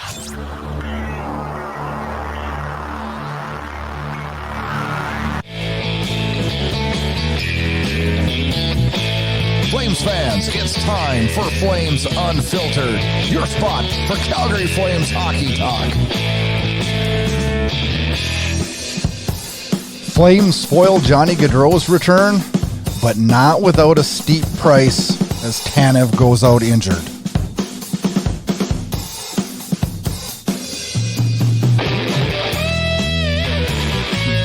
Flames fans, it's time for Flames Unfiltered, your spot for Calgary Flames hockey talk. Flames foil Johnny Gaudreau's return, but not without a steep price as Tanev goes out injured.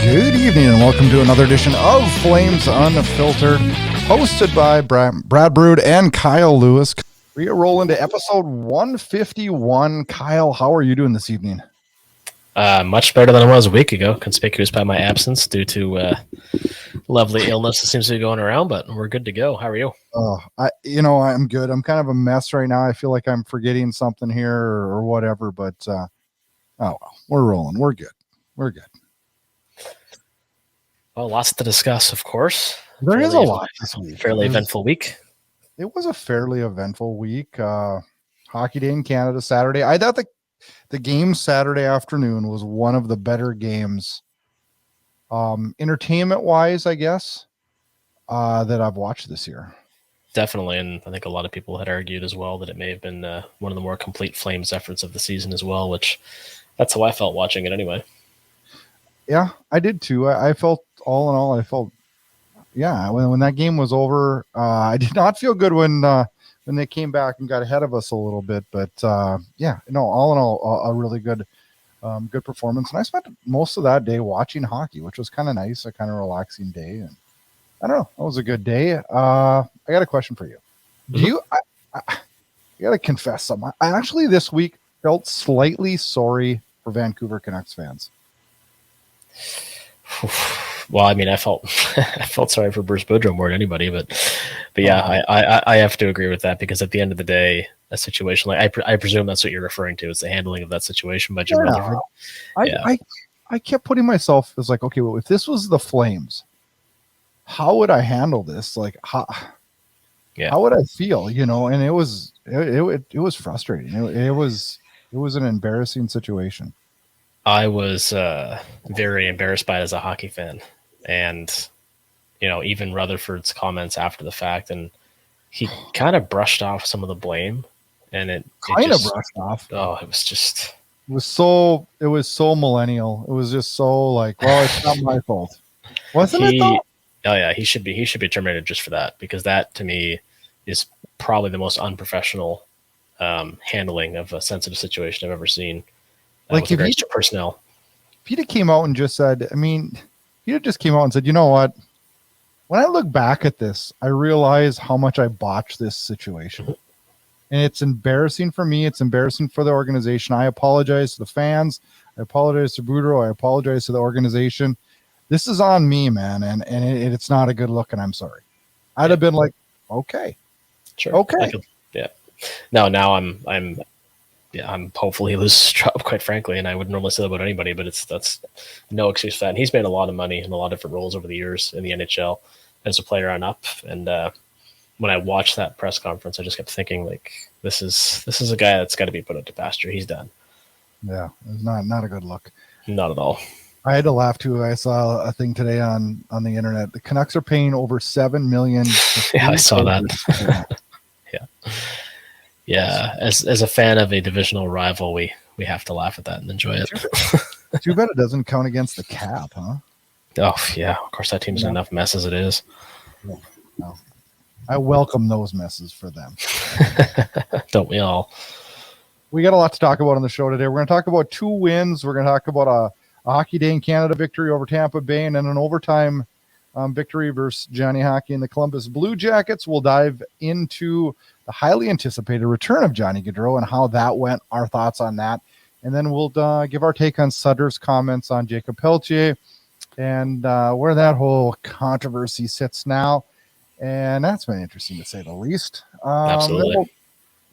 Good evening and welcome to another edition of Flames Unfiltered, hosted by Brad Burud and Kyle Lewis. We roll into episode 151. Kyle, how are you doing this evening? Much better than I was a week ago, conspicuous by my absence due to lovely illness that seems to be going around, but we're good to go. How are you? I'm good. I'm kind of a mess right now. I feel like I'm forgetting something here or whatever, but we're rolling. We're good. We're good. Well, lots to discuss, of course. There is a lot this week. Fairly eventful week. It was a fairly eventful week. Hockey Day in Canada Saturday. I thought the game Saturday afternoon was one of the better games, entertainment-wise, I guess, that I've watched this year. Definitely, and I think a lot of people had argued as well that it may have been one of the more complete Flames efforts of the season as well, which that's how I felt watching it anyway. Yeah, I did too. I felt, all in all, when that game was over, I did not feel good when they came back and got ahead of us a little bit. But all in all, a really good performance. And I spent most of that day watching hockey, which was kind of nice, a kind of relaxing day. And I don't know, it was a good day. I got a question for you. I got to confess something. I actually this week felt slightly sorry for Vancouver Canucks fans. Well, I mean, I felt sorry for Bruce Boudreau more than anybody, but yeah, I have to agree with that, because at the end of the day, a situation like I presume that's what you're referring to. It's the handling of that situation by Jim Rutherford. I kept putting myself as like, okay, well, if this was the Flames, how would I handle this? Like, how would I feel? And it was frustrating. It was an embarrassing situation. I was very embarrassed by it as a hockey fan. And, even Rutherford's comments after the fact, and he kind of brushed off some of the blame. And it brushed off. Oh, it was so millennial. It was just so like, well, it's not my fault. Wasn't it though? Oh yeah, he should be terminated just for that, because that to me is probably the most unprofessional handling of a sensitive situation I've ever seen. Like if personnel. Peter came out and just said, Peter just came out and said, you know what? When I look back at this, I realize how much I botched this situation. And it's embarrassing for me. It's embarrassing for the organization. I apologize to the fans. I apologize to Gaudreau. I apologize to the organization. This is on me, man. And it's not a good look, and I'm sorry. I'd have been like, okay. Sure. Okay. No, now I'm hopefully he loses his job, quite frankly, and I wouldn't normally say that about anybody, but that's no excuse for that. And he's made a lot of money in a lot of different roles over the years in the NHL as a player on up. And when I watched that press conference, I just kept thinking, like, this is a guy that's got to be put out to pasture. He's done. Yeah, it's not a good look. Not at all. I had to laugh too. I saw a thing today on the internet. The Canucks are paying over $7 million. Yeah, I saw that. Yeah. Yeah, as a fan of a divisional rival, we have to laugh at that and enjoy it. Too bad it doesn't count against the cap, huh? Oh, yeah. Of course, that team's in enough mess as it is. No. I welcome those messes for them. Don't we all? We got a lot to talk about on the show today. We're going to talk about 2 wins. We're going to talk about a Hockey Day in Canada victory over Tampa Bay, and then an overtime victory versus Johnny Hockey and the Columbus Blue Jackets. We'll dive into the highly anticipated return of Johnny Gaudreau and how that went, our thoughts on that. And then we'll give our take on Sutter's comments on Jacob Pelletier and where that whole controversy sits now. And that's been interesting to say the least. Absolutely. We'll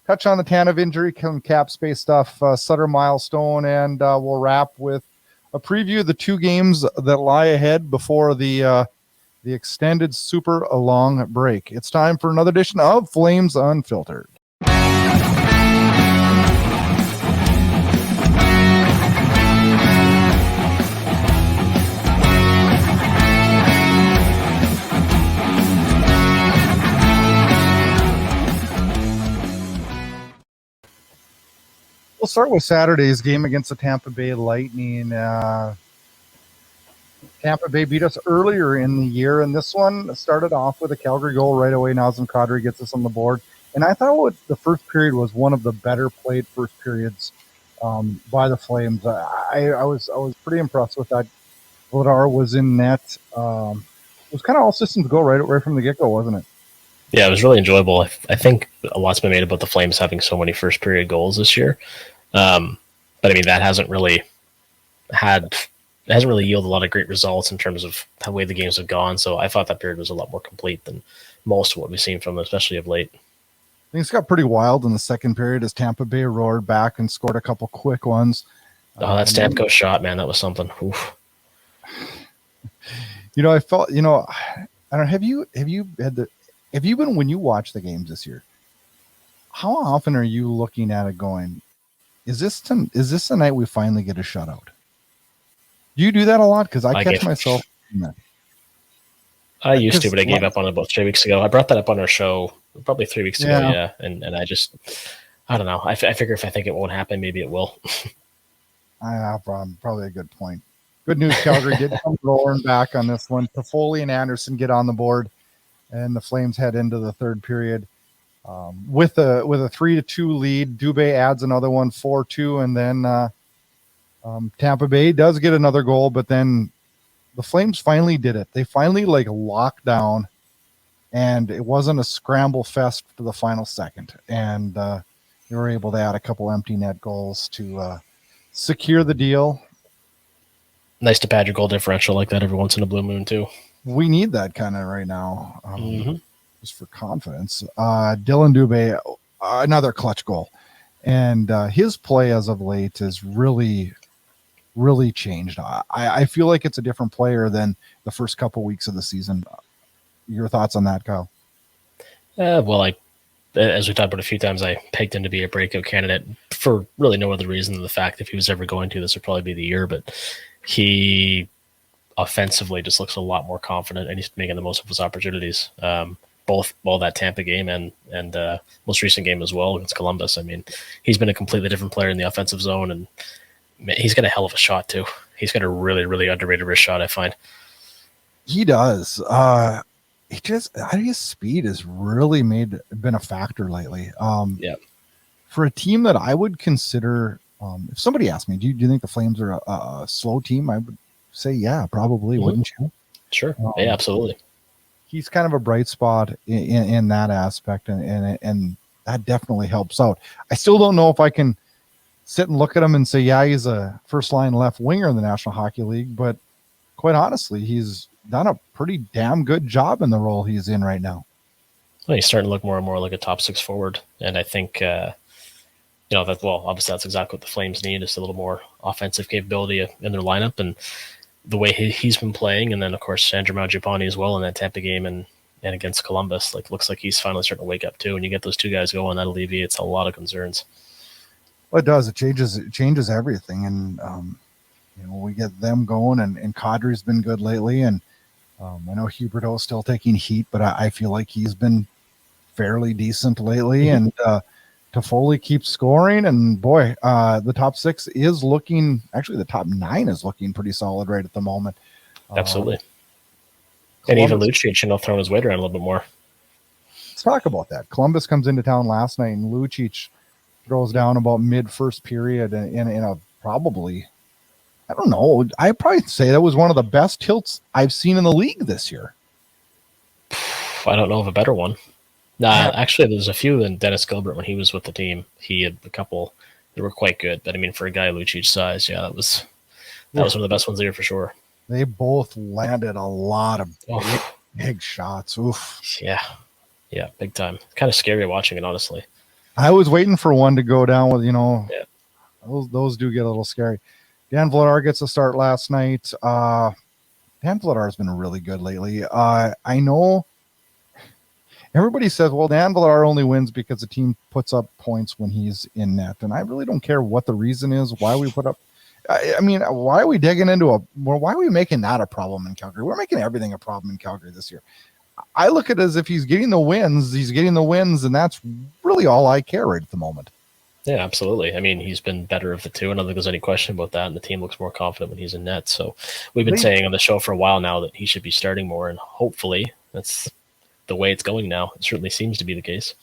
touch on the Tanev injury, cap space stuff, Sutter Milestone, and we'll wrap with a preview of the 2 games that lie ahead before the extended super long break. It's time for another edition of Flames Unfiltered. We'll start with Saturday's game against the Tampa Bay Lightning. Tampa Bay beat us earlier in the year, and this one started off with a Calgary goal right away. Nazem Kadri gets us on the board. And I thought the first period was one of the better played first periods by the Flames. I was pretty impressed with that. Vladar was in net. It was kind of all systems go right from the get-go, wasn't it? Yeah, it was really enjoyable. I think a lot's been made about the Flames having so many first period goals this year. But I mean, that hasn't really yielded a lot of great results in terms of the way the games have gone. So I thought that period was a lot more complete than most of what we've seen from them, especially of late. Things got pretty wild in the second period as Tampa Bay roared back and scored a couple quick ones. Oh, that Stamkos shot, man, that was something. Oof. I felt, I don't know, have you been, when you watch the games this year, how often are you looking at it going, is this the night we finally get a shutout? Do you do that a lot? Because I catch myself in that. I used to, but I gave up on it about 3 weeks ago. I brought that up on our show probably 3 weeks ago, yeah. And I don't know. I figure if I think it won't happen, maybe it will. Probably a good point. Good news, Calgary did come roaring back on this one. Toffoli and Anderson get on the board, and the Flames head into the third period with a 3-2 lead. Dubé adds another one, 4-2, and then Tampa Bay does get another goal, but then the Flames finally did it. They finally locked down, and it wasn't a scramble fest for the final second. And they were able to add a couple empty net goals to secure the deal. Nice to pad your goal differential like that every once in a blue moon too. We need that kind of right now, just for confidence. Dylan Dubé, another clutch goal, and his play as of late is really, really changed. I feel like it's a different player than the first couple weeks of the season. Your thoughts on that, Kyle? Well, as we talked about a few times, I pegged him to be a breakout candidate for really no other reason than the fact that if he was ever going to, this would probably be the year. But he offensively just looks a lot more confident, and he's making the most of his opportunities. Both that Tampa game and most recent game as well against Columbus. I mean, he's been a completely different player in the offensive zone, and he's got a hell of a shot too. He's got a really, really underrated wrist shot, I find. He does. His speed has really been a factor lately. Yeah. For a team that I would consider, if somebody asked me, do you think the Flames are a slow team? I would say, yeah, probably, wouldn't you? Sure. Yeah, absolutely. He's kind of a bright spot in that aspect, and that definitely helps out. I still don't know if I can sit and look at him and say, yeah, he's a first-line left winger in the National Hockey League, but quite honestly, he's done a pretty damn good job in the role he's in right now. Well, he's starting to look more and more like a top six forward, and I think obviously that's exactly what the Flames need, is a little more offensive capability in their lineup, and the way he's been playing, and then of course Andrew Mangiapane as well in that Tampa game and against Columbus, looks like he's finally starting to wake up too. And you get those two guys going, that alleviates a lot of concerns. Well, it does. It changes everything, and we get them going, and Kadri's been good lately, and I know Huberdeau's still taking heat, but I feel like he's been fairly decent lately, and Toffoli keeps scoring, and boy, the top six is looking, actually the top nine is looking pretty solid right at the moment. Absolutely. And even Lucic throwing his weight around a little bit more. Let's talk about that. Columbus comes into town last night, and Lucic throws down about mid-first period in a probably, I don't know, I'd probably say that was one of the best tilts I've seen in the league this year. I don't know of a better one. Actually, there's a few in Dennis Gilbert when he was with the team. He had a couple that were quite good. But I mean, for a guy Lucic's size, yeah, that was one of the best ones there for sure. They both landed a lot of big shots. Oof. Yeah, big time. Kind of scary watching it, honestly. I was waiting for one to go down with, those do get a little scary. Dan Vladar gets a start last night. Dan Vladar has been really good lately. I know everybody says, well, Dan Vladar only wins because the team puts up points when he's in net. And I really don't care what the reason is, why we put up. I mean, why are we digging into why are we making that a problem in Calgary? We're making everything a problem in Calgary this year. I look at it as if he's getting the wins, and that's really all I care right at the moment. Yeah, absolutely. I mean, he's been better of the two. I don't think there's any question about that. And the team looks more confident when he's in net. So we've been They, saying on the show for a while now that he should be starting more. And hopefully that's the way it's going now. It certainly seems to be the case.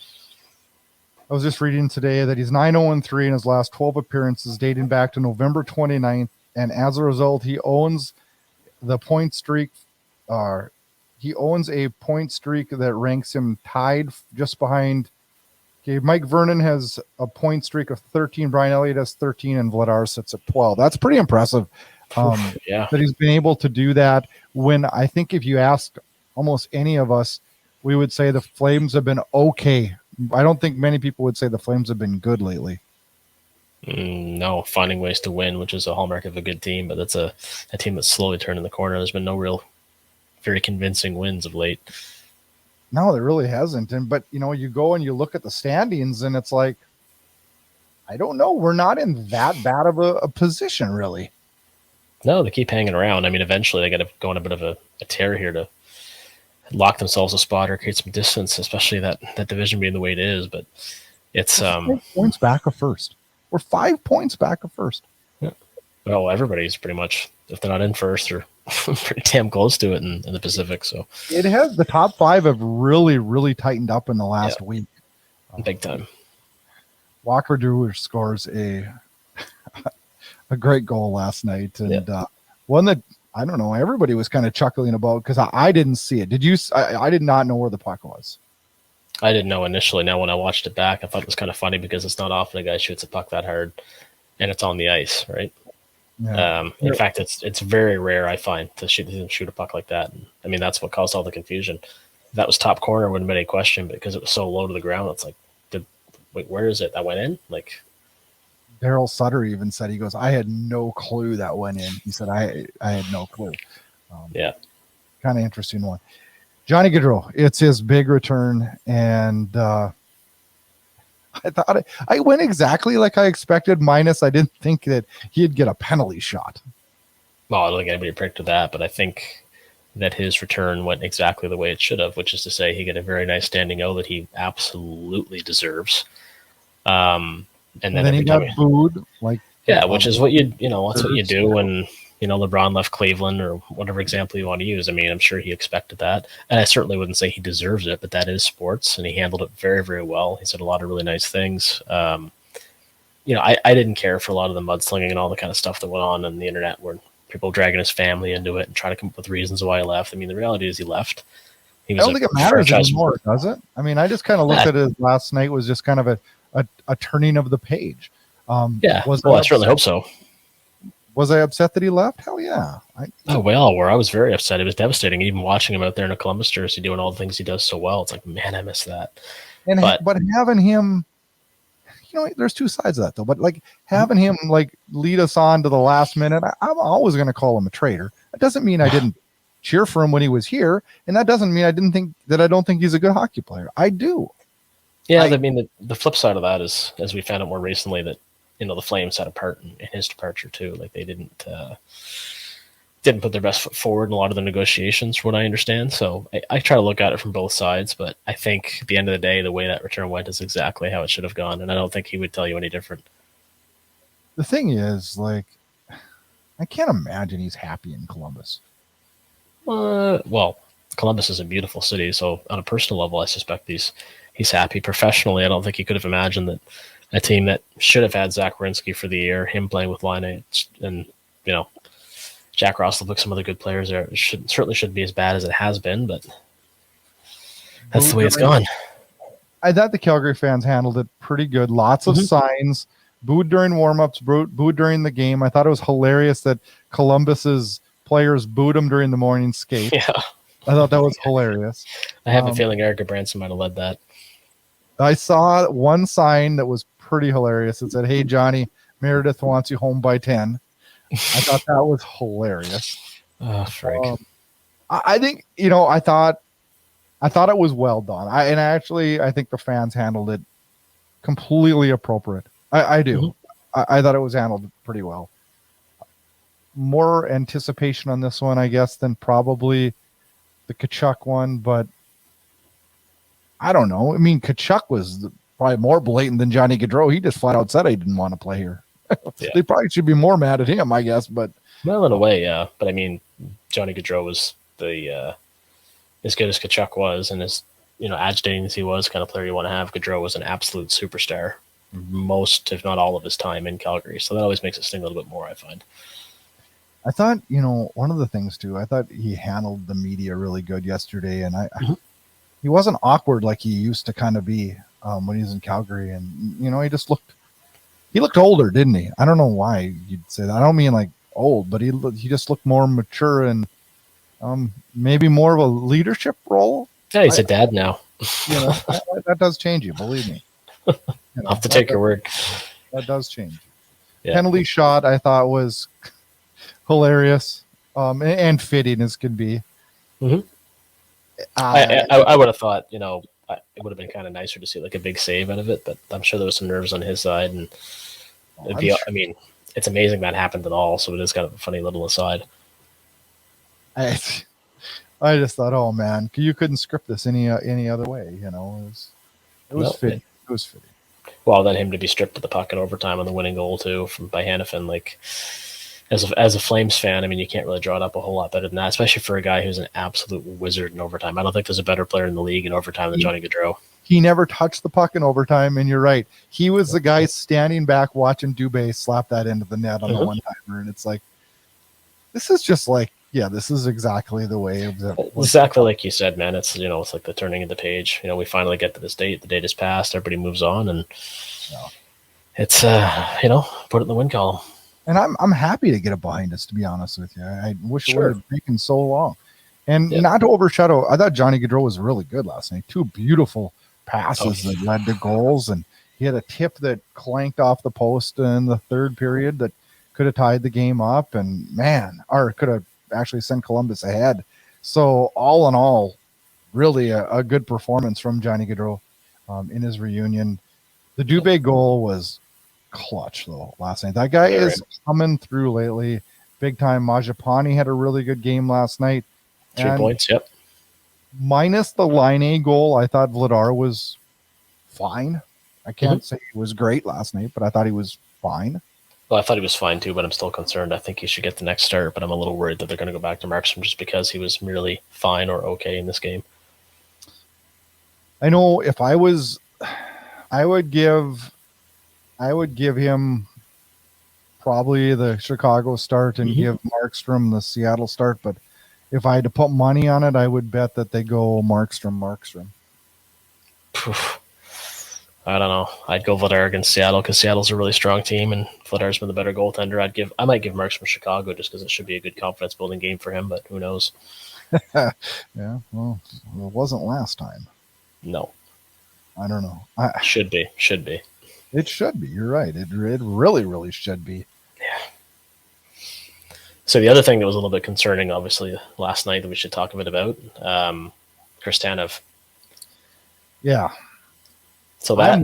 I was just reading today that he's 9-0-3 in his last 12 appearances dating back to November 29th. And as a result, he owns the point streak. He owns a point streak that ranks him tied just behind. Okay, Mike Vernon has a point streak of 13. Brian Elliott has 13, and Vladar sits at 12. That's pretty impressive. Yeah. That he's been able to do that. When I think if you ask almost any of us, we would say the Flames have been okay. I don't think many people would say the Flames have been good lately. No, finding ways to win, which is a hallmark of a good team, but that's a team that's slowly turning the corner. There's been no real, very convincing wins of late. No, there really hasn't. But you go and you look at the standings, and it's like, I don't know. We're not in that bad of a position, really. No, they keep hanging around. I mean, eventually they got to go on a bit of a tear here to lock themselves a spot or create some distance, especially that division being the way it is. But it's 5 points back of first. We're 5 points back of first. Yeah. Well, everybody's pretty much, if they're not in first, or pretty damn close to it in the Pacific. So it has, the top 5 have really, really tightened up in the last week. Big time. Walker Drew scores a great goal last night, and one that I don't know, everybody was kind of chuckling about because I didn't see it. Did you? I did not know where the puck was. I didn't know initially. Now when I watched it back, I thought it was kind of funny because it's not often a guy shoots a puck that hard, and it's on the ice, right? Yeah. In fact, it's very rare I find to shoot a puck like that. And, I mean, that's what caused all the confusion. If that was top corner, wouldn't have been any question, but because it was so low to the ground, it's like, wait, where is it? That went in? Like, Darryl Sutter even said, he goes, I had no clue that went in. He said, I had no clue. Yeah. Kind of interesting one. Johnny Gaudreau, it's his big return, and I thought I went exactly like I expected, minus I didn't think that he'd get a penalty shot. Well, I don't think anybody predicted that, but I think that his return went exactly the way it should have, which is to say he got a very nice standing O that he absolutely deserves. And then he got booed, which is what that's what you do when LeBron left Cleveland, or whatever example you want to use. I mean, I'm sure he expected that, and I certainly wouldn't say he deserves it, but that is sports, and he handled it very, very well. He said a lot of really nice things. I didn't care for a lot of the mudslinging and all the kind of stuff that went on the internet, where people dragging his family into it and trying to come up with reasons why he left. I mean, the reality is he left. I don't think it matters anymore, does it? I mean, I just kind of looked at it last night was just kind of a turning of the page. I certainly hope so. Was I upset that he left? Hell yeah. I was very upset. It was devastating. Even watching him out there in a Columbus jersey doing all the things he does so well. It's like, man, I miss that. But having him, there's two sides of that though. But having him lead us on to the last minute, I'm always going to call him a traitor. That doesn't mean I didn't cheer for him when he was here, and that doesn't mean I don't think he's a good hockey player. I do. Yeah, I mean the flip side of that is, as we found out more recently, that the Flames had a part in his departure too. Like they didn't put their best foot forward in a lot of the negotiations, from what I understand. So I try to look at it from both sides, but I think at the end of the day, the way that return went is exactly how it should have gone, and I don't think he would tell you any different. The thing is, I can't imagine he's happy in Columbus. Well, Columbus is a beautiful city, so on a personal level, I suspect he's happy. Professionally, I don't think he could have imagined that a team that should have had Zach Werenski for the year, him playing with Laine, and Jack Ross looked some other good players there. It certainly shouldn't be as bad as it has been, but that's the way it's gone. I thought the Calgary fans handled it pretty good. Lots of signs, booed during warmups, booed during the game. I thought it was hilarious that Columbus's players booed him during the morning skate. Yeah, I thought that was hilarious. I have a feeling Erica Branson might have led that. I saw one sign that was pretty hilarious. It said, "Hey Johnny, Meredith wants you home by 10." I thought that was hilarious. Oh, Frank. I think I thought it was well done. I think the fans handled it completely appropriate. I do. I thought it was handled pretty well. More anticipation on this one, I guess, than probably the Tkachuk one, but I don't know. I mean, Tkachuk was probably more blatant than Johnny Gaudreau. He just flat out said he didn't want to play here. Yeah. They probably should be more mad at him, I guess. But Well, in a way, yeah. But I mean, Johnny Gaudreau was the as good as Tkachuk was, and as agitating as he was, kind of player you want to have. Gaudreau was an absolute superstar, most if not all of his time in Calgary. So that always makes it sting a little bit more, I find. I thought, one of the things too, I thought he handled the media really good yesterday, and he wasn't awkward like he used to kind of be when he was in Calgary, and he looked older, didn't he? I don't know why you'd say that. I don't mean like old, but he just looked more mature and maybe more of a leadership role. Yeah, he's a dad now. That does change you, believe me. I'll have to take your word. That does change. Yeah. Penalty shot I thought was hilarious and fitting as could be. Mm-hmm. I would have thought, it would have been kind of nicer to see like a big save out of it, but I'm sure there was some nerves on his side, and it's amazing that happened at all. So it is kind of a funny little aside. I just thought, oh man, you couldn't script this any other way. It was fitting. It was fitting. Well, then him to be stripped of the puck in overtime on the winning goal too by Hanifin, like as a Flames fan, I mean, you can't really draw it up a whole lot better than that, especially for a guy who's an absolute wizard in overtime. I don't think there's a better player in the league in overtime than Johnny Gaudreau. He never touched the puck in overtime, and you're right. He was the guy standing back watching Dubé slap that into the net on the one-timer, and it's like, this is just like, this is exactly the way of the exactly like you said, man. It's it's like the turning of the page. We finally get to this date. The date has passed. Everybody moves on, and it's put it in the win column. And I'm happy to get it behind us, to be honest with you. I wish it would have taken so long. And not to overshadow, I thought Johnny Gaudreau was really good last night. 2 beautiful passes that led to goals, and he had a tip that clanked off the post in the third period that could have tied the game up, and could have actually sent Columbus ahead. So all in all, really a good performance from Johnny Gaudreau in his reunion. The Dubé goal was clutch though last night. That guy is coming through lately big time. Majapani had a really good game last night. 3 points, yep. Minus the line A goal, I thought Vladar was fine. I can't say he was great last night, but I thought he was fine. Well, I thought he was fine too, but I'm still concerned. I think he should get the next start, but I'm a little worried that they're going to go back to Markstrom just because he was merely fine or okay in this game. I know if I would give him probably the Chicago start and give Markstrom the Seattle start. But if I had to put money on it, I would bet that they go Markstrom. I don't know. I'd go Vladar against Seattle because Seattle's a really strong team and Vladar's been the better goaltender. I might give Markstrom Chicago just because it should be a good confidence building game for him, but who knows? Yeah, well, it wasn't last time. No. I don't know. Should be. It should be. You're right. It really, really should be. Yeah. So the other thing that was a little bit concerning, obviously, last night that we should talk a bit about, Chris Tanev. Yeah. So that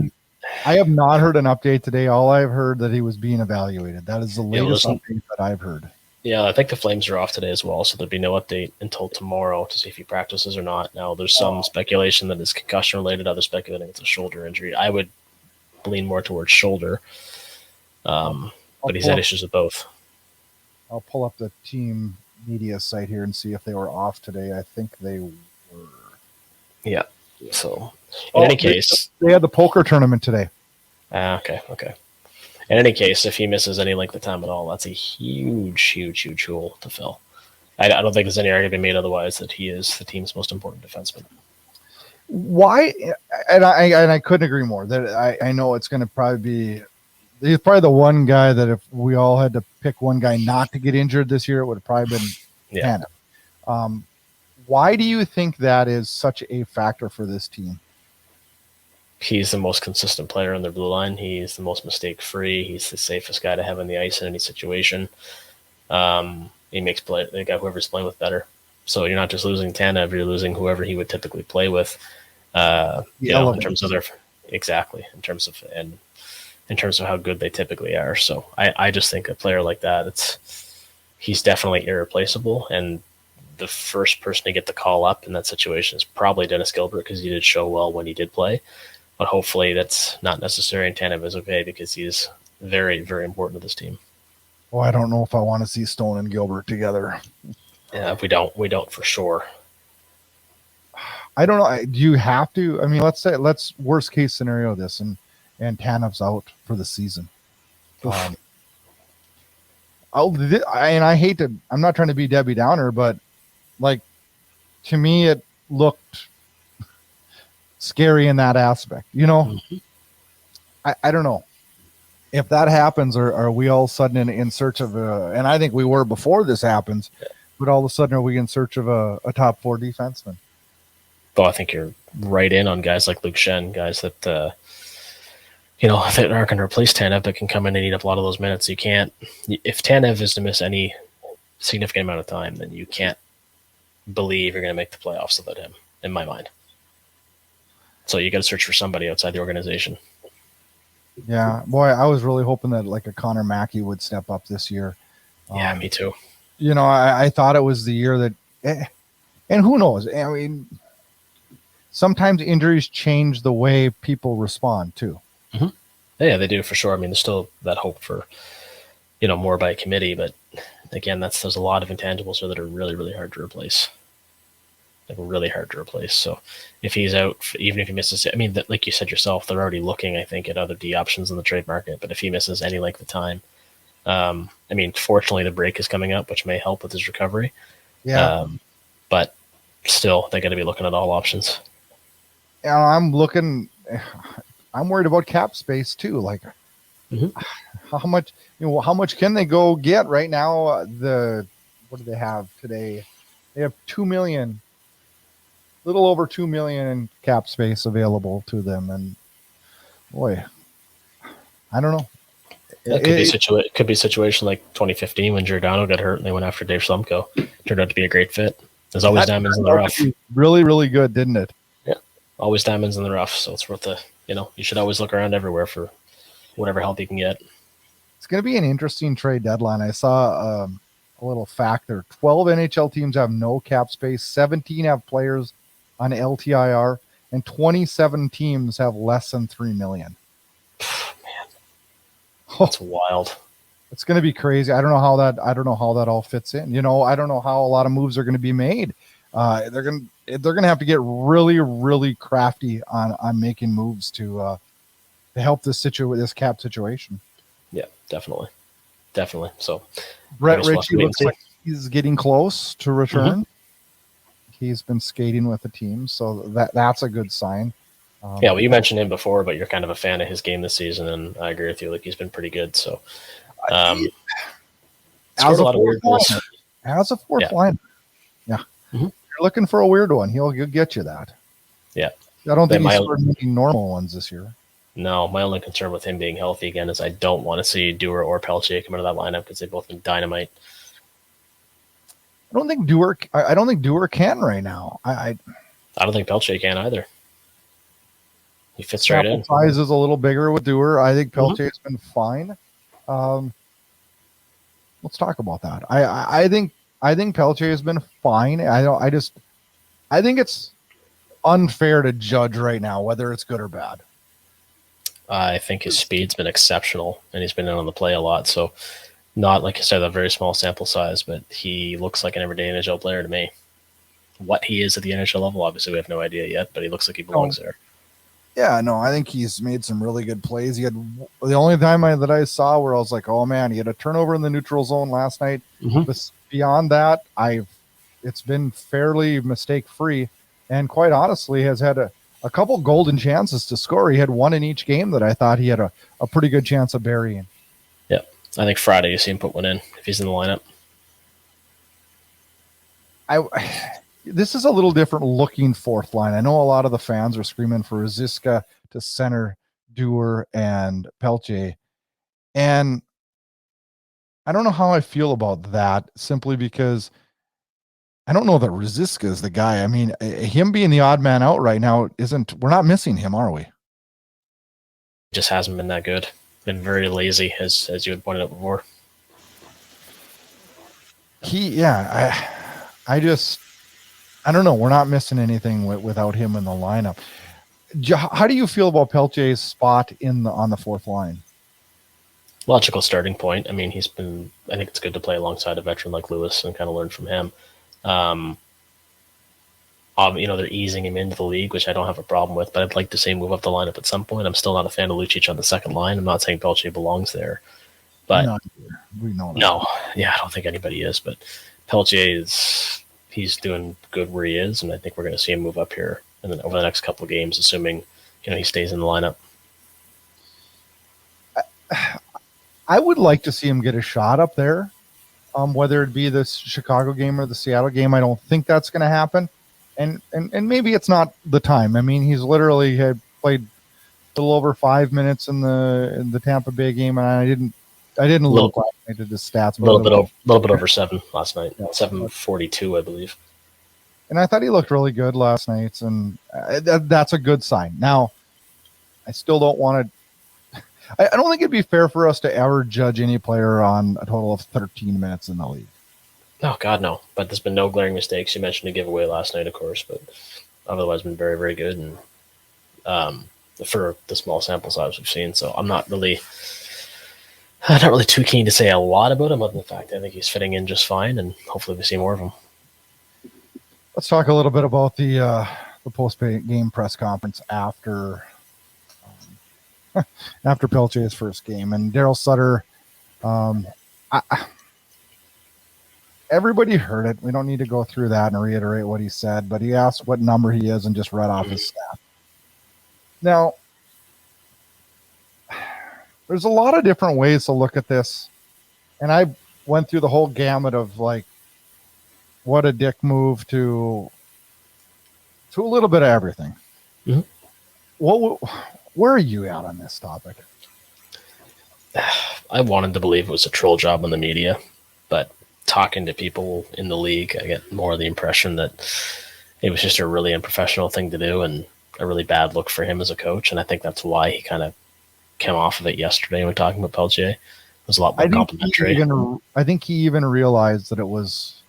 I have not heard an update today. All I've heard that he was being evaluated. That is the latest update that I've heard. Yeah, I think the Flames are off today as well, so there'll be no update until tomorrow to see if he practices or not. Now, there's some speculation that it's concussion related. Others speculating it's a shoulder injury. I would lean more towards shoulder, but he's had issues with both. I'll pull up the team media site here and see if they were off today. I think they were. Yeah. So, in any case, they had the poker tournament today. Okay. In any case, if he misses any length of time at all, that's a huge hole to fill. I don't think there's any argument to be made otherwise that he is the team's most important defenseman. Why? And I couldn't agree more. That I know it's going to probably be. He's probably the one guy that if we all had to pick one guy not to get injured this year, it would have probably been Tanev. Why do you think that is such a factor for this team? He's the most consistent player on the blue line. He's the most mistake-free. He's the safest guy to have on the ice in any situation. He makes the guy whoever's playing with better. So you're not just losing Tanev, you're losing whoever he would typically play with. In terms of how good they typically are. So I just think a player like that, he's definitely irreplaceable. And the first person to get the call up in that situation is probably Dennis Gilbert because he did show well when he did play. But hopefully that's not necessary, and Tanev is okay because he's very, very important to this team. Well, I don't know if I want to see Stone and Gilbert together. Yeah, we don't for sure. I don't know. Do you have to? I mean, let's worst case scenario this, and Tanev's out for the season. And I hate to. I'm not trying to be Debbie Downer, but like to me, it looked scary in that aspect. You know, I don't know if that happens, or are we all of a sudden in search of a? And I think we were before this happens, but all of a sudden are we in search of a top 4 defenseman? Well, I think you're right in on guys like Luke Shen, guys that that aren't going to replace Tanev, but can come in and eat up a lot of those minutes. You can't. If Tanev is to miss any significant amount of time, then you can't believe you're going to make the playoffs without him, in my mind. So you got to search for somebody outside the organization. Yeah, boy, I was really hoping that like a Connor Mackey would step up this year. Yeah, me too. You know, I thought it was the year that, and who knows? I mean, sometimes injuries change the way people respond too. Mm-hmm. Yeah, they do for sure. I mean, there's still that hope for, more by committee, but again, there's a lot of intangibles there that are really, really hard to replace. Like really hard to replace. So if he's out, even if he misses, I mean, like you said yourself, they're already looking, I think, at other D options in the trade market. But if he misses any length of time, I mean, fortunately, the break is coming up, which may help with his recovery. Yeah. But still, they got to be looking at all options. And I'm worried about cap space too. Like, how much can they go get right now? What do they have today? They have $2 million. Little over $2 million in cap space available to them, and boy, I don't know. It could be a situation like 2015 when Giordano got hurt and they went after Dave Slumko. Turned out to be a great fit. There's always diamonds in the rough. Really, really good, didn't it? Yeah, always diamonds in the rough. So it's worth you should always look around everywhere for whatever help you can get. It's going to be an interesting trade deadline. I saw a little fact there. 12 NHL teams have no cap space. 17 have players on LTIR, and 27 teams have less than $3 million. Man, that's wild. It's going to be crazy. I don't know how that all fits in. I don't know how a lot of moves are going to be made. They're going to have to get really, really crafty on making moves to help this cap situation. Yeah, definitely. So Brett Ritchie looks like he's getting close to return. He's been skating with the team, so that's a good sign. Yeah, well, you mentioned him before, but you're kind of a fan of his game this season, and I agree with you. Like, he's been pretty good. So, as a fourth liner, yeah, you're looking for a weird one. He'll get you that. Yeah, I don't think he's scored many normal ones this year. No, my only concern with him being healthy again is I don't want to see Dewar or Pelletier come into that lineup because they've both been dynamite. I don't think Dewar can right now. I don't think Pelletier can either. He fits right in. Size is a little bigger with Dewar. I think Pelletier's been fine. Let's talk about that. I think Pelletier has been fine. I think it's unfair to judge right now whether it's good or bad. I think his speed's been exceptional, and he's been in on the play a lot. So, not like I said, a very small sample size, but he looks like an everyday NHL player to me. What he is at the NHL level, obviously, we have no idea yet, but he looks like he belongs there. Yeah, no, I think he's made some really good plays. He had the only time that I saw where I was like, oh man, he had a turnover in the neutral zone last night. But beyond that, it's been fairly mistake free, and quite honestly, has had a couple golden chances to score. He had one in each game that I thought he had a pretty good chance of burying. Yeah, I think Friday you see him put one in if he's in the lineup. This is a little different looking fourth line. I know a lot of the fans are screaming for Ruzicka to center Dewar and Pelletier. And I don't know how I feel about that, simply because I don't know that Ruzicka is the guy. I mean, him being the odd man out right now we're not missing him, are we? Just hasn't been that good. Been very lazy, as you had pointed out before. I don't know. We're not missing anything without him in the lineup. How do you feel about Pelletier's spot on the fourth line? Logical starting point. I mean, I think it's good to play alongside a veteran like Lewis and kind of learn from him. They're easing him into the league, which I don't have a problem with, but I'd like to see him move up the lineup at some point. I'm still not a fan of Lucic on the second line. I'm not saying Pelletier belongs there, but we know that. No, yeah, I don't think anybody is, but Pelletier he's doing good where he is, and I think we're going to see him move up here and then over the next couple of games, assuming he stays in the lineup. I would like to see him get a shot up there, whether it be the Chicago game or the Seattle game. I don't think that's going to happen, and maybe it's not the time. I mean, he's literally had played a little over 5 minutes in the Tampa Bay game, and I didn't look like I did the stats. A little bit over 7 last night, 7:42, I believe. And I thought he looked really good last night, and that's a good sign. Now, I still don't want to. I don't think it'd be fair for us to ever judge any player on a total of 13 minutes in the league. Oh, God, no. But there's been no glaring mistakes. You mentioned a giveaway last night, of course, but otherwise been very, very good. And for the small sample size we've seen, so I'm not really too keen to say a lot about him, other than the fact I think he's fitting in just fine, and hopefully we see more of him. Let's talk a little bit about the post-game press conference after Pelletier's first game. And Darryl Sutter, everybody heard it. We don't need to go through that and reiterate what he said, but he asked what number he is and just read off his stat. Now, there's a lot of different ways to look at this, and I went through the whole gamut of like what a dick move to a little bit of everything. Mm-hmm. Where are you at on this topic? I wanted to believe it was a troll job on the media, but talking to people in the league, I get more of the impression that it was just a really unprofessional thing to do and a really bad look for him as a coach. And I think that's why he kind of came off of it yesterday when talking about Pelletier. It was a lot more complimentary. I think he even realized that it was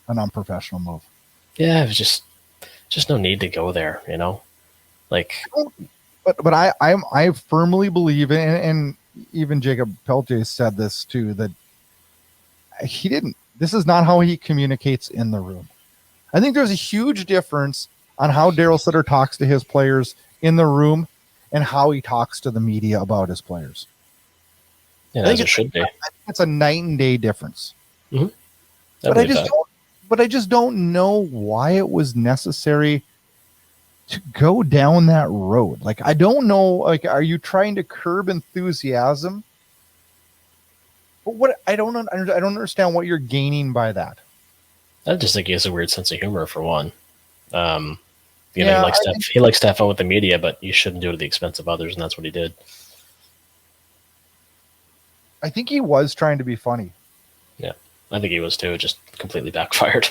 an unprofessional move. Yeah, it was just no need to go there, Like, but I firmly believe in, and even Jacob Pelletier said this too, that this is not how he communicates in the room. I think there's a huge difference on how Darryl Sutter talks to his players in the room and how he talks to the media about his players. Yeah, as it should be. I think it's a night and day difference. Mm-hmm. But I just don't know why it was necessary to go down that road. Like, I don't know, like, are you trying to curb enthusiasm? But I don't understand what you're gaining by that. I just think he has a weird sense of humor, for one. He likes to have fun with the media, but you shouldn't do it at the expense of others, and that's what he did. I think he was trying to be funny. Yeah, I think he was too. It just completely backfired.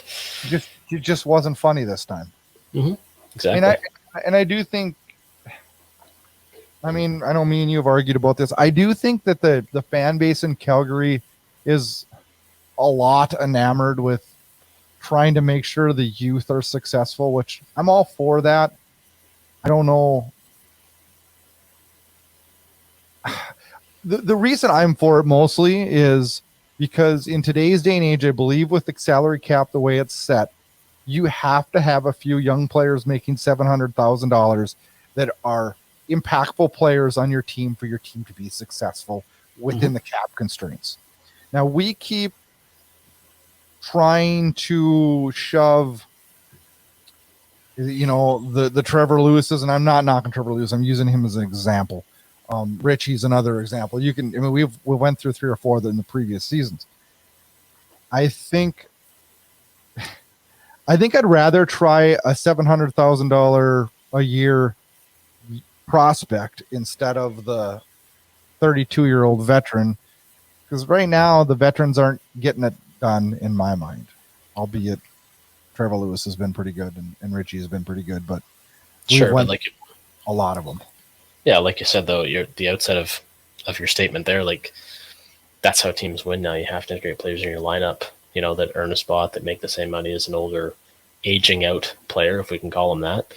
It just wasn't funny this time. Mm-hmm. Exactly. And I do think, I mean, I know me and you have argued about this. I do think that the fan base in Calgary is a lot enamored with trying to make sure the youth are successful, which I'm all for that. I don't know. The reason I'm for it mostly is because in today's day and age, I believe with the salary cap the way it's set, you have to have a few young players making $700,000 that are impactful players on your team for your team to be successful within the cap constraints. Now, we keep trying to shove, the Trevor Lewis's, and I'm not knocking Trevor Lewis. I'm using him as an example. Richie's another example. We went through 3 or 4 in the previous seasons. I think I'd rather try a $700,000 a year prospect instead of the 32-year-old veteran, because right now the veterans aren't getting it done in my mind, albeit Trevor Lewis has been pretty good and Richie has been pretty good, but sure, but like a lot of them. Yeah, like you said, though, you're the outset of your statement there. Like, that's how teams win now. You have to integrate players in your lineup, that earn a spot, that make the same money as an older, aging out player, if we can call him that.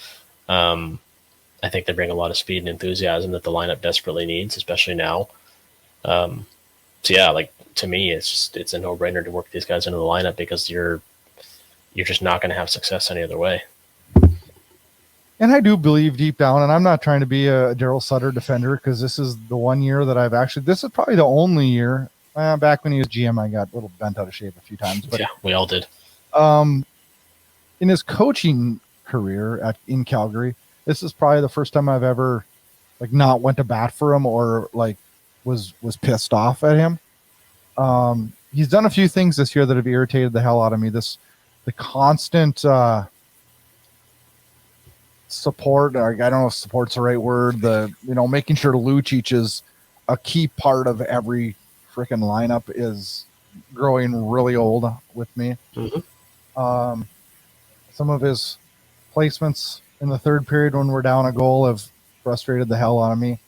I think they bring a lot of speed and enthusiasm that the lineup desperately needs, especially now. So yeah, like to me, it's a no-brainer to work these guys into the lineup because you're just not going to have success any other way. And I do believe deep down, and I'm not trying to be a Darryl Sutter defender because this is the one year that this is probably the only year. Back when he was GM, I got a little bent out of shape a few times. But yeah, we all did. In his coaching career in Calgary, this is probably the first time I've ever like not went to bat for him or like was pissed off at him. He's done a few things this year that have irritated the hell out of me. The constant support, I don't know if support's the right word, making sure Lucic is a key part of every freaking lineup is growing really old with me. Mm-hmm. Some of his placements in the third period when we're down a goal have frustrated the hell out of me.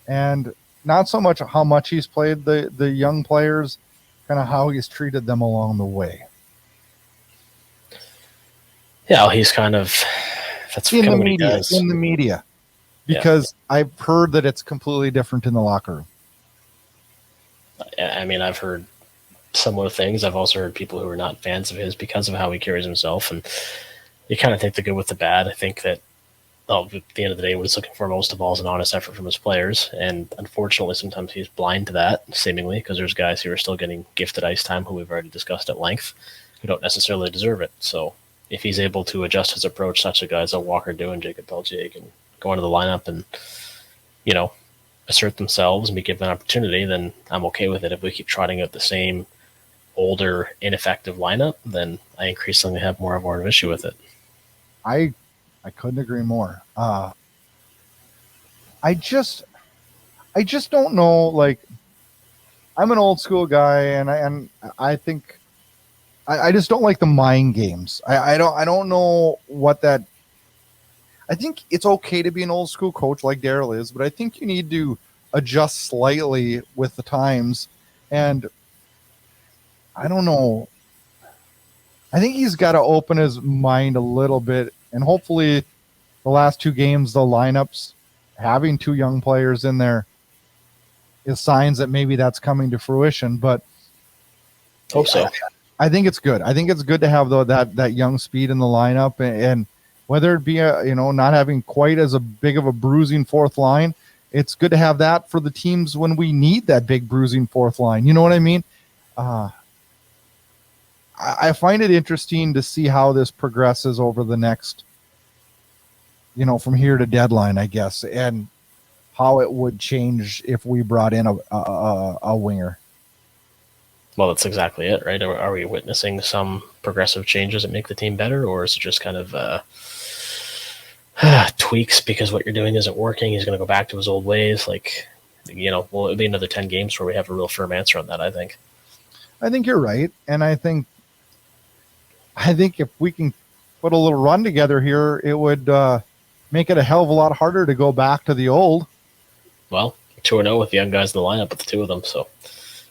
And not so much how much he's played the young players, kind of how he's treated them along the way. Yeah, he's kind of that's in kind the of what media. he does. In the media, because I've heard that it's completely different in the locker room. I mean, I've heard similar things. I've also heard people who are not fans of his because of how he carries himself, and you kind of take the good with the bad. I think that at the end of the day, what he's looking for most of all is an honest effort from his players, and unfortunately, sometimes he's blind to that, seemingly, because there's guys who are still getting gifted ice time who we've already discussed at length, who don't necessarily deserve it. So if he's able to adjust his approach, such as guys that Walker do and Jacob Pelletier can go into the lineup and, assert themselves and be given an opportunity, then I'm okay with it. If we keep trotting out the same older, ineffective lineup, then I increasingly have more of an issue with it. I couldn't agree more. I just don't know. Like, I'm an old school guy, and I think I just don't like the mind games. I don't know what that. I think it's okay to be an old school coach like Darryl is, but I think you need to adjust slightly with the times. And I don't know. I think he's got to open his mind a little bit, and hopefully the last two games, the lineups, having two young players in there is signs that maybe that's coming to fruition. But hope so. I think it's good. I think it's good to have that young speed in the lineup, and whether it be not having quite as a big of a bruising fourth line, it's good to have that for the teams when we need that big bruising fourth line. You know what I mean? I find it interesting to see how this progresses over the next, from here to deadline, I guess, and how it would change if we brought in a winger. Well, that's exactly it, right? Are we witnessing some progressive changes that make the team better, or is it just kind of tweaks because what you're doing isn't working? He's going to go back to his old ways. It'll be another 10 games where we have a real firm answer on that, I think. I think you're right. And I think if we can put a little run together here, it would make it a hell of a lot harder to go back to the old. Well, 2-0 with the young guys in the lineup with the two of them, so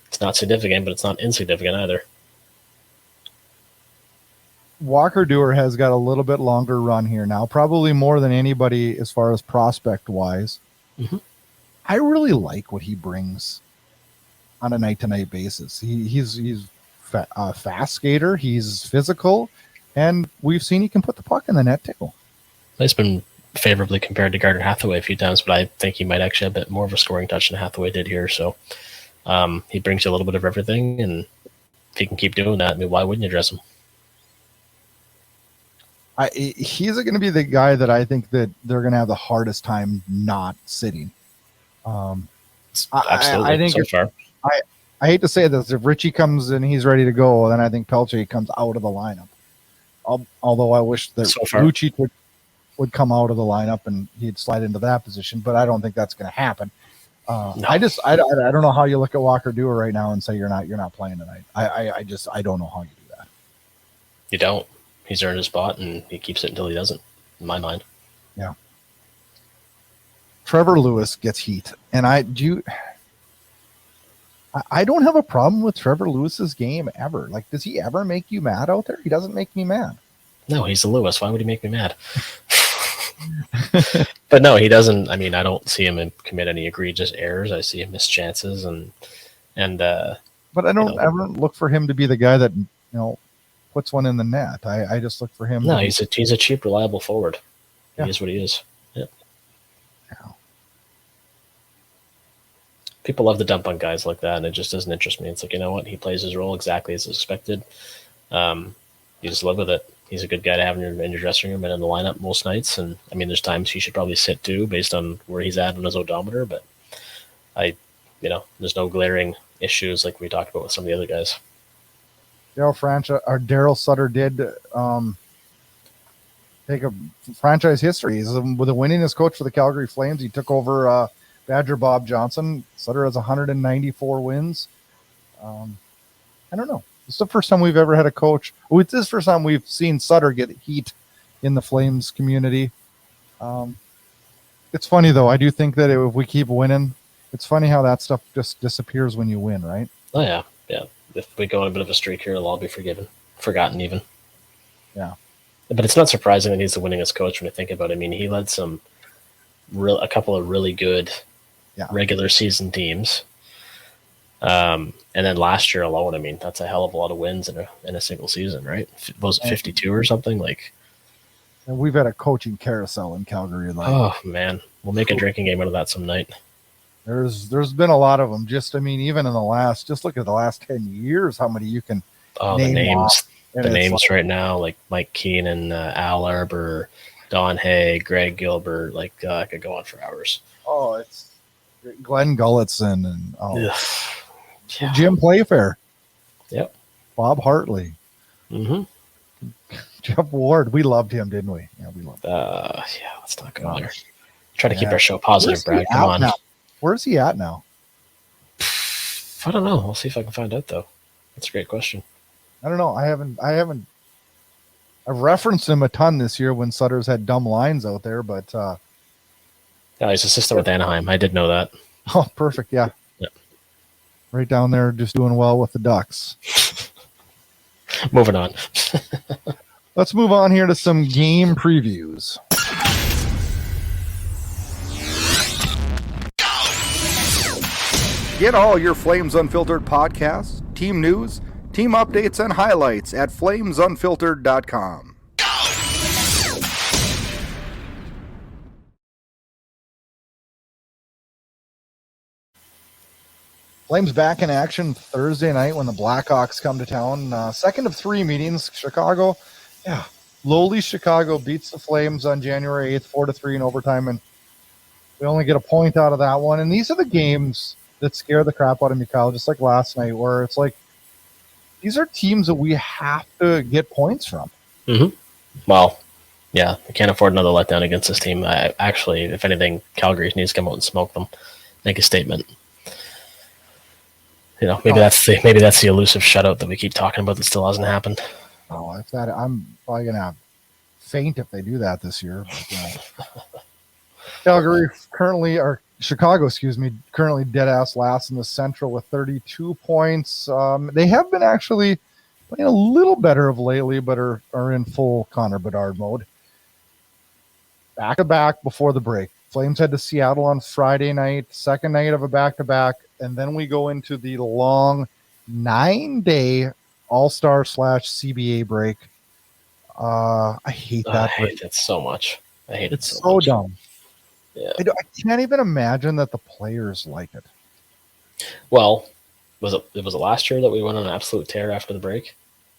it's not significant, but it's not insignificant either. Walker Dewar has got a little bit longer run here now, probably more than anybody as far as prospect-wise. Mm-hmm. I really like what he brings on a night-to-night basis. He's a fast skater. He's physical, and we've seen he can put the puck in the net too. He's been favorably compared to Gardner Hathaway a few times, but I think he might actually have a bit more of a scoring touch than Hathaway did here. So he brings you a little bit of everything, and if he can keep doing that, I mean, why wouldn't you dress him? He's going to be the guy that I think that they're going to have the hardest time not sitting. Absolutely. I think so far. I hate to say this, if Richie comes and he's ready to go, then I think Pelletier comes out of the lineup. Although I wish that Lucic would come out of the lineup and he'd slide into that position, but I don't think that's going to happen. No. I don't know how you look at Walker Dewar right now and say you're not playing tonight. I don't know how you do that. You don't. He's earned his spot and he keeps it until he doesn't, in my mind. Yeah. Trevor Lewis gets heat, and I don't have a problem with Trevor Lewis's game ever. Like, does he ever make you mad out there? He doesn't make me mad. No, he's a Lewis. Why would he make me mad? But no, he doesn't. I mean, I don't see him commit any egregious errors. I see him miss chances and but I don't ever look for him to be the guy that puts one in the net. I just look for him. No, he's a cheap, reliable forward. He is what he is. Yeah. People love to dump on guys like that, and it just doesn't interest me. It's like, you know what? He plays his role exactly as expected. You just live with it. He's a good guy to have in your dressing room and in the lineup most nights. And I mean, there's times he should probably sit too, based on where he's at on his odometer. But there's no glaring issues like we talked about with some of the other guys. Darryl Sutter did take a franchise history. He's the winningest coach for the Calgary Flames. He took over Badger Bob Johnson. Sutter has 194 wins. I don't know. It's the first time we've ever had a coach. It's the first time we've seen Sutter get heat in the Flames community. It's funny, though. I do think that if we keep winning, it's funny how that stuff just disappears when you win, right? Oh, yeah. Yeah. If we go on a bit of a streak here, it'll all be forgotten even. Yeah. But it's not surprising that he's the winningest coach when you think about it. I mean, he led a couple of really good regular season teams. And then last year alone, I mean, that's a hell of a lot of wins in a single season, right? Was it 52 or something? And we've had a coaching carousel in Calgary. Oh man, we'll make a drinking game out of that some night. There's been a lot of them. Even in just look at the last 10 years, how many you can name the names right now, like Mike Keenan, Al Arbor, Don Hay, Greg Gilbert. I could go on for hours. Oh, it's Glenn Gulletson and Jim Playfair. Yep. Bob Hartley. Mm-hmm. Jeff Ward. We loved him, didn't we? Yeah, we loved him. Let's not go there. Try to keep our show positive, Brad. Come on. Now? Where's he at now? I don't know. I'll see if I can find out, though. That's a great question. I don't know. I've referenced him a ton this year when Sutter's had dumb lines out there, but he's assistant with Anaheim. I did know that. Oh, perfect. Yeah. Right down there, just doing well with the Ducks. Moving on. Let's move on here to some game previews. Get all your Flames Unfiltered podcasts, team news, team updates, and highlights at flamesunfiltered.com. Flames back in action Thursday night when the Blackhawks come to town. Second of 3 meetings. Chicago, lowly Chicago beats the Flames on January 8th, 4-3 in overtime, and we only get a point out of that one. And these are the games that scare the crap out of me, Kyle, just like last night, where it's like these are teams that we have to get points from. Mm-hmm. Well, yeah, I can't afford another letdown against this team. Actually, if anything, Calgary needs to come out and smoke them, make a statement. Maybe that's the elusive shutout that we keep talking about that still hasn't happened. Oh, I'm probably gonna faint if they do that this year. Calgary Chicago, currently dead ass last in the Central with 32 points. They have been actually playing a little better of lately, but are in full Connor Bedard mode. Back to back before the break. Flames head to Seattle on Friday night, second night of a back-to-back, and then we go into the long 9-day All-Star / CBA break. I hate that. I hate it so much. I hate it so much. Dumb. Yeah. I can't even imagine that the players like it. Well, was it last year that we went on an absolute tear after the break?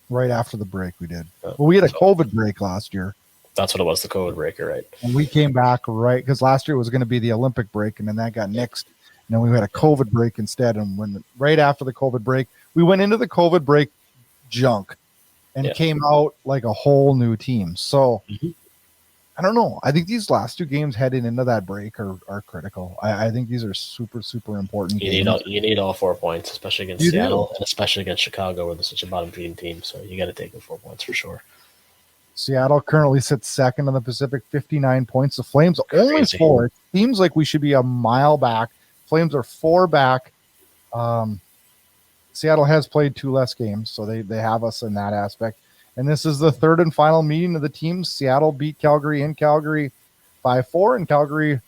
Right after the break, we did. Well, we had a COVID break last year. That's what it was, the COVID break, right? And we came back right because last year was going to be the Olympic break, and then that got nixed. And then we had a COVID break instead. And right after the COVID break, we went into the COVID break junk and came out like a whole new team. So I don't know. I think these last 2 games heading into that break are critical. I think these are super, super important games. You need all 4 points, especially against Seattle and especially against Chicago, where they're such a bottom-feeding team. So you got to take the 4 points for sure. Seattle currently sits second in the Pacific, 59 points. The Flames only 4. It seems like we should be a mile back. Flames are 4 back. Seattle has played 2 less games, so they have us in that aspect. And this is the third and final meeting of the teams. Seattle beat Calgary in Calgary. 5-4, and Calgary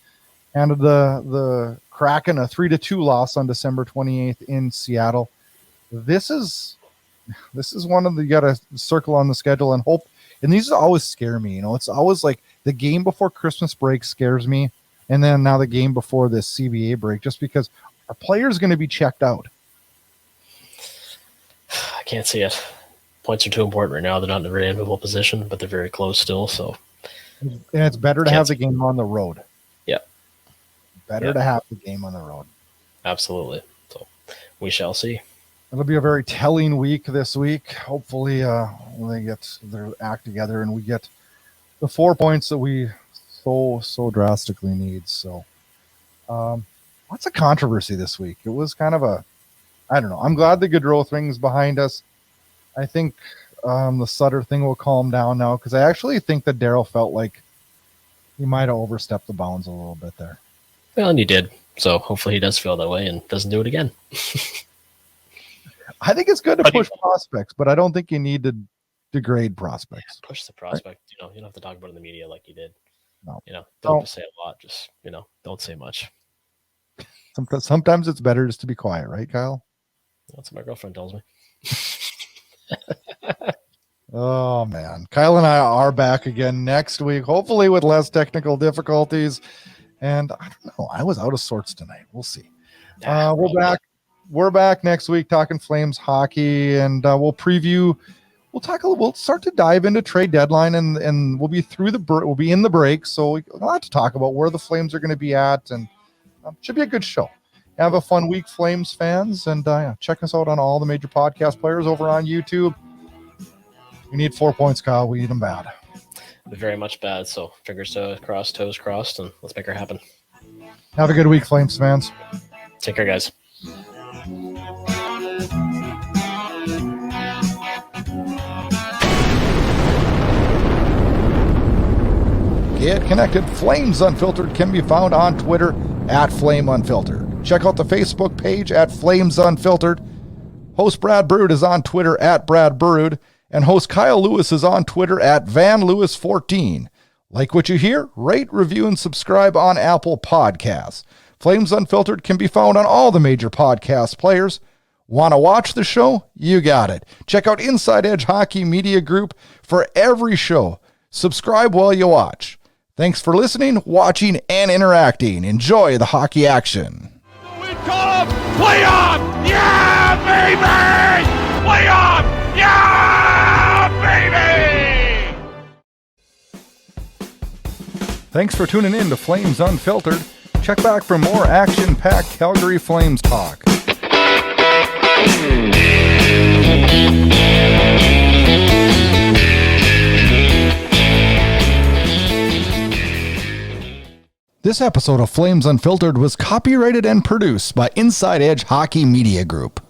handed the Kraken a 3-2 loss on December 28th in Seattle. This is one of the, you got to circle on the schedule and hope. And these always scare me. It's always like the game before Christmas break scares me. And then now the game before this CBA break, just because our players going to be checked out. I can't see it. Points are too important right now. They're not in a very enviable position, but they're very close still. So, and it's better to have the game on the road. Yeah. Better to have the game on the road. Absolutely. So we shall see. It'll be a very telling week this week. Hopefully when they get their act together and we get the 4 points that we so drastically need. So lots of controversy this week. It was kind of I don't know. I'm glad the Gaudreau thing's behind us. I think the Sutter thing will calm down now, because I actually think that Darryl felt like he might have overstepped the bounds a little bit there. Well, and he did. So hopefully he does feel that way and doesn't do it again. I think it's good to push prospects, but I don't think you need to degrade prospects. Yeah, push the prospect. Right? You don't have to talk about it in the media like you did. No. Don't say a lot. Just, don't say much. Sometimes it's better just to be quiet, right, Kyle? That's what my girlfriend tells me. Oh, man. Kyle and I are back again next week, hopefully with less technical difficulties. And I don't know. I was out of sorts tonight. We'll see. We're back. We're back next week talking Flames hockey, and we'll preview. We'll start to dive into trade deadline, and we'll be we'll be in the break, so we'll have to talk about where the Flames are going to be at, and should be a good show. Have a fun week, Flames fans, and check us out on all the major podcast players over on YouTube. We need 4 points, Kyle. We need them bad. Very much bad. So fingers crossed, toes crossed, and let's make her happen. Have a good week, Flames fans. Take care, guys. Get connected. Flames Unfiltered can be found on Twitter at Flame Unfiltered. Check out the Facebook page at Flames Unfiltered. Host Brad Burud is on Twitter at Brad Burud, and host Kyle Lewis is on Twitter at VanLewis14. Like what you hear? Rate, review, and subscribe on Apple Podcasts. Flames Unfiltered can be found on all the major podcast players. Want to watch the show? You got it. Check out Inside Edge Hockey Media Group for every show. Subscribe while you watch. Thanks for listening, watching, and interacting. Enjoy the hockey action. We come! Play on! Yeah, baby! Play on! Yeah, baby! Thanks for tuning in to Flames Unfiltered. Check back for more action-packed Calgary Flames talk. This episode of Flames Unfiltered was copyrighted and produced by Inside Edge Hockey Media Group.